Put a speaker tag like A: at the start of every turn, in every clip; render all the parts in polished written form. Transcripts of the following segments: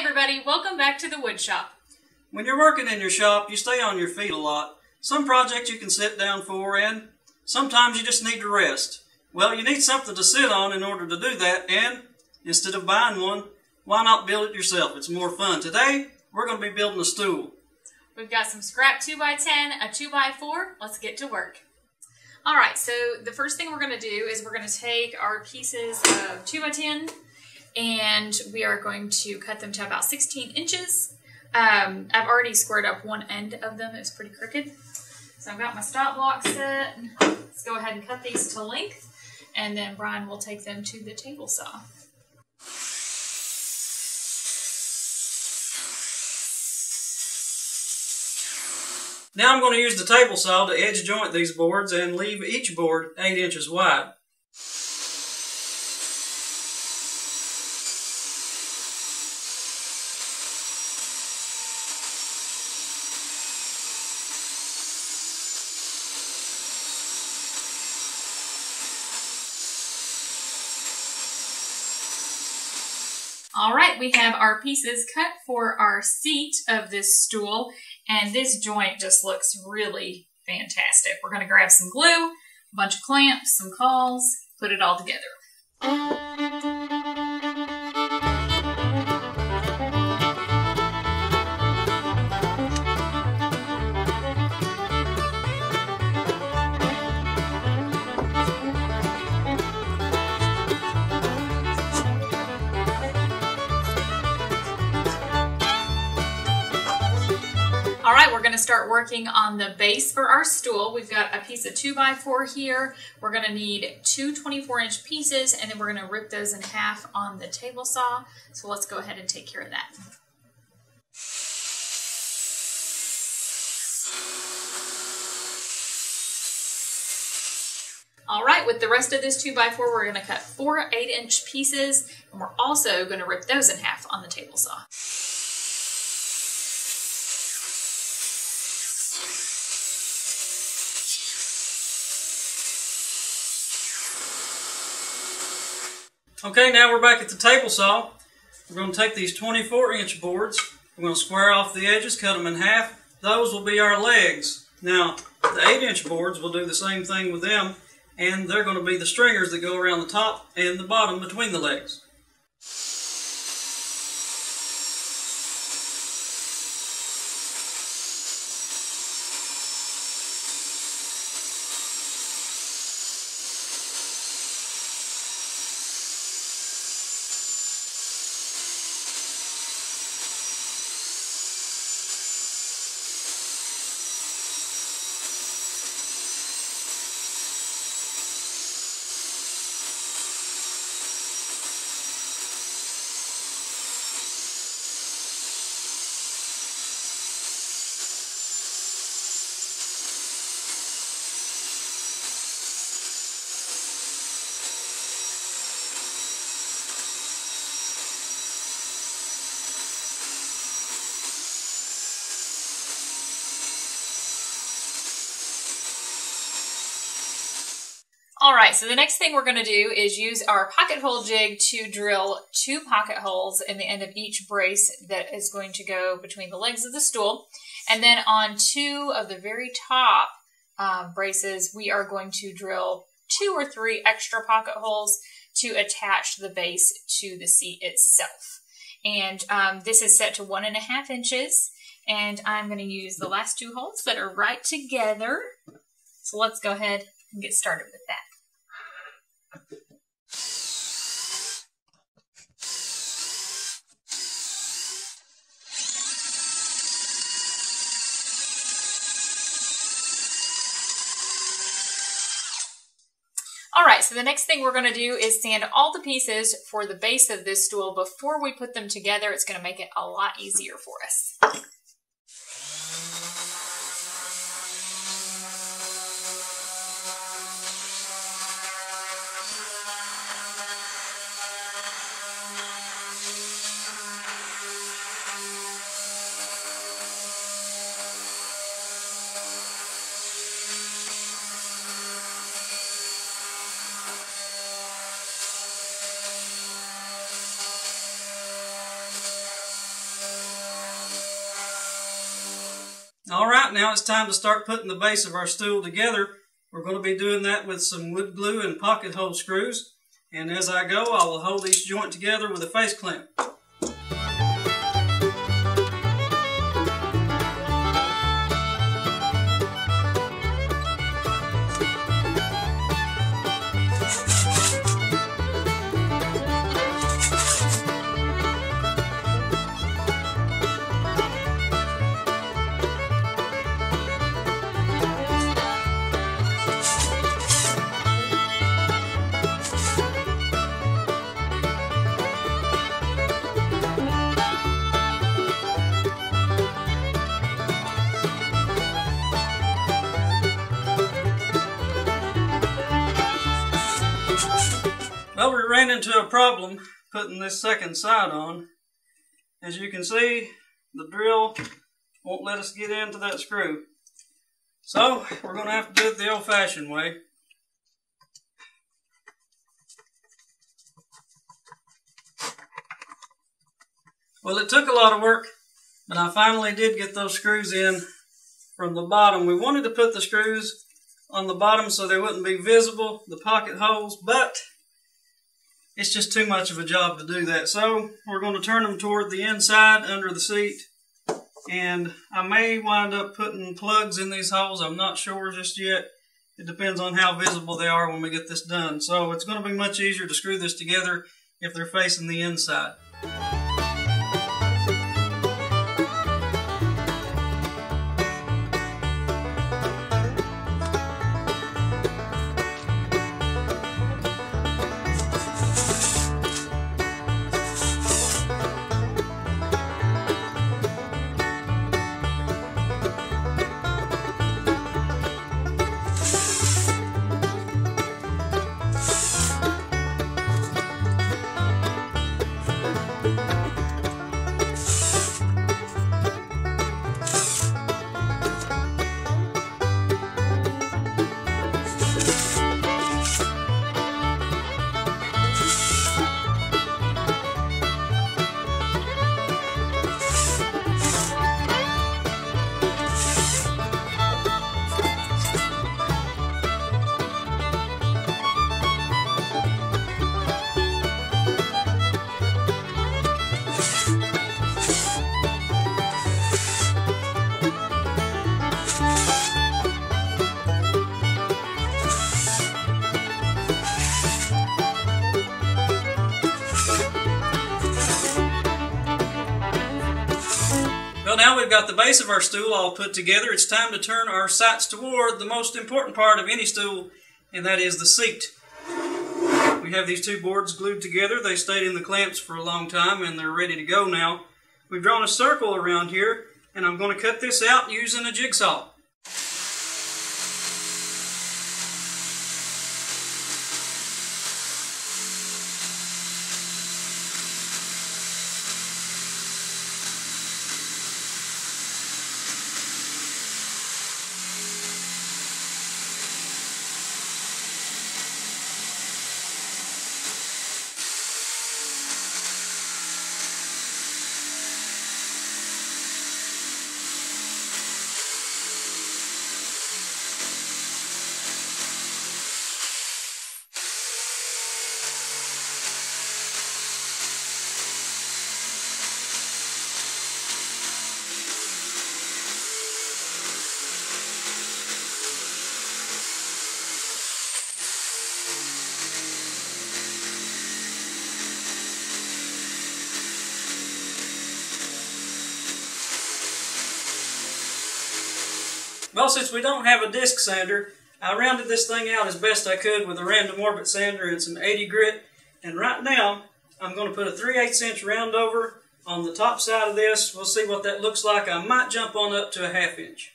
A: everybody, welcome back to the wood shop.
B: When you're working in your shop, you stay on your feet a lot. Some projects you can sit down for, and sometimes you just need to rest. Well, you need something to sit on in order to do that, and instead of buying one, why not build it yourself? It's more fun. Today, we're going to be building a stool.
A: We've got some scrap 2x10, a 2x4. Let's get to work. Alright, so the first thing we're going to do is we're going to take our pieces of 2x10 and we are going to cut them to about 16 inches. I've already squared up one end of them. It was pretty crooked. So I've got my stop block set. Let's go ahead and cut these to length, and then Brian will take them to the table saw.
B: Now I'm going to use the table saw to edge joint these boards and leave each board 8 inches wide.
A: Alright, we have our pieces cut for our seat of this stool, and this joint just looks really fantastic. We're going to grab some glue, a bunch of clamps, some cawls, put it all together. Alright, we're going to start working on the base for our stool. We've got a piece of 2x4 here. We're going to need two 24-inch pieces, and then we're going to rip those in half on the table saw. So let's go ahead and take care of that. Alright, with the rest of this 2x4, we're going to cut 4 8-inch pieces, and we're also going to rip those in half on the table saw.
B: Okay, now we're back at the table saw. We're going to take these 24-inch boards. We're going to square off the edges, cut them in half. Those will be our legs. Now, the 8-inch boards, we'll do the same thing with them, and they're going to be the stringers that go around the top and the bottom between the legs.
A: Alright, so the next thing we're going to do is use our pocket hole jig to drill 2 pocket holes in the end of each brace that is going to go between the legs of the stool. And then on 2 of the very top braces, we are going to drill 2 or 3 extra pocket holes to attach the base to the seat itself. And this is set to 1.5 inches, and I'm going to use the last 2 holes that are right together. So let's go ahead and get started with that. Alright, so the next thing we're going to do is sand all the pieces for the base of this stool before we put them together. It's going to make it a lot easier for us.
B: Alright, now it's time to start putting the base of our stool together. We're going to be doing that with some wood glue and pocket hole screws. And as I go, I will hold each joint together with a face clamp. Well, we ran into a problem putting this second side on. As you can see, the drill won't let us get into that screw. So, we're going to have to do it the old-fashioned way. Well, it took a lot of work, but I finally did get those screws in from the bottom. We wanted to put the screws on the bottom so they wouldn't be visible, the pocket holes, but it's just too much of a job to do that. So we're going to turn them toward the inside under the seat. And I may wind up putting plugs in these holes. I'm not sure just yet. It depends on how visible they are when we get this done. So it's going to be much easier to screw this together if they're facing the inside. Well, now we've got the base of our stool all put together. It's time to turn our sights toward the most important part of any stool, and that is the seat. We have these two boards glued together. They stayed in the clamps for a long time, and they're ready to go now. We've drawn a circle around here, and I'm going to cut this out using a jigsaw. Well, since we don't have a disc sander, I rounded this thing out as best I could with a random orbit sander and some 80 grit. And right now, I'm going to put a 3/8 inch round over on the top side of this. We'll see what that looks like. I might jump on up to a 1/2 inch.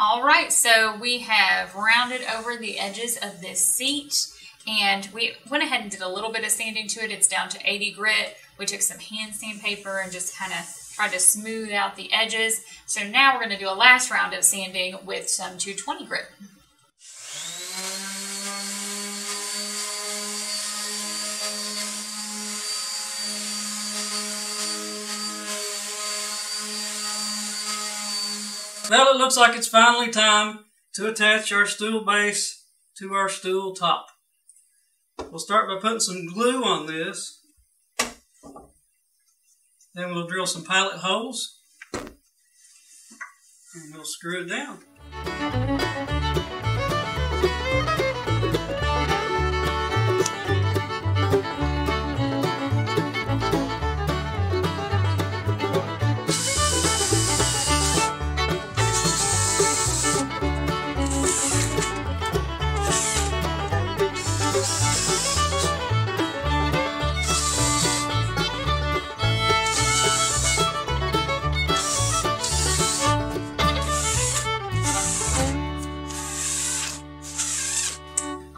A: All right, so we have rounded over the edges of this seat, And we went ahead and did a little bit of sanding to it. It's down to 80 grit. We took some hand sandpaper and just kind of tried to smooth out the edges. So now we're going to do a last round of sanding with some 220 grit.
B: Well, it looks like it's finally time to attach our stool base to our stool top. We'll start by putting some glue on this. Then we'll drill some pilot holes and we'll screw it down.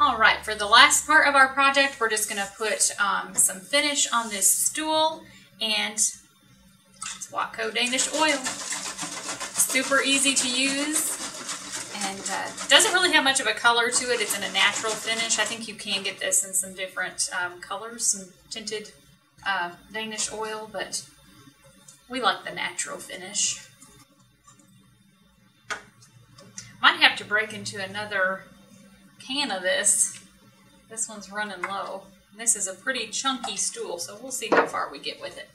A: Alright, for the last part of our project, we're just going to put some finish on this stool and it's Watco Danish oil. Super easy to use and doesn't really have much of a color to it. It's in a natural finish. I think you can get this in some different colors, some tinted Danish oil, but we like the natural finish. Might have to break into another can of this. This one's running low. This is a pretty chunky stool, so we'll see how far we get with it.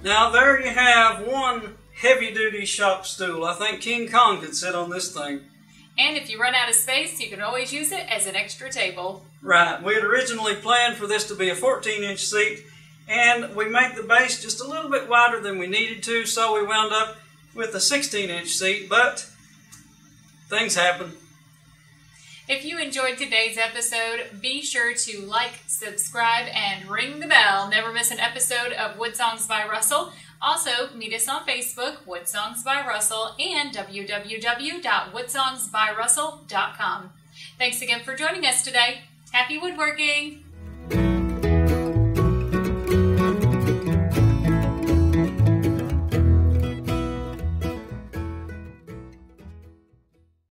B: Now there you have one heavy-duty shop stool. I think King Kong could sit on this thing.
A: And if you run out of space, you can always use it as an extra table.
B: Right. We had originally planned for this to be a 14-inch seat, and we made the base just a little bit wider than we needed to, so we wound up with a 16-inch seat, but things happen.
A: If you enjoyed today's episode, be sure to like, subscribe, and ring the bell. Never miss an episode of Wood Songs by Russell. Also, meet us on Facebook, Wood Songs by Russell, and www.woodsongsbyrussell.com. Thanks again for joining us today. Happy woodworking!